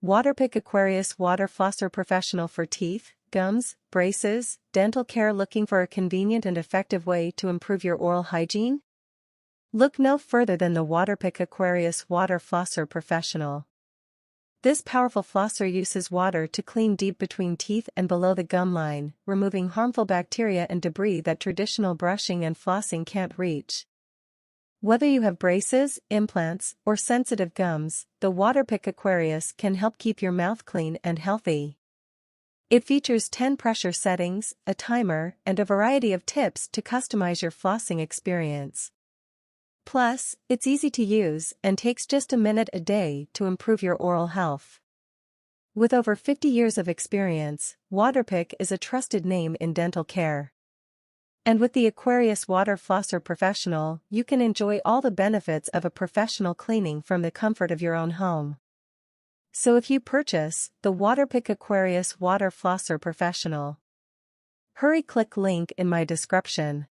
Waterpik Aquarius Water Flosser Professional for teeth, gums, braces, dental care. Looking for a convenient and effective way to improve your oral hygiene? Look no further than the Waterpik Aquarius Water Flosser Professional. This powerful flosser uses water to clean deep between teeth and below the gum line, removing harmful bacteria and debris that traditional brushing and flossing can't reach. Whether you have braces, implants, or sensitive gums, the Waterpik Aquarius can help keep your mouth clean and healthy. It features 10 pressure settings, a timer, and a variety of tips to customize your flossing experience. Plus, it's easy to use and takes just a minute a day to improve your oral health. With over 50 years of experience, Waterpik is a trusted name in dental care. And with the Aquarius Water Flosser Professional, you can enjoy all the benefits of a professional cleaning from the comfort of your own home. So if you purchase the Waterpik Aquarius Water Flosser Professional, hurry, click link in my description.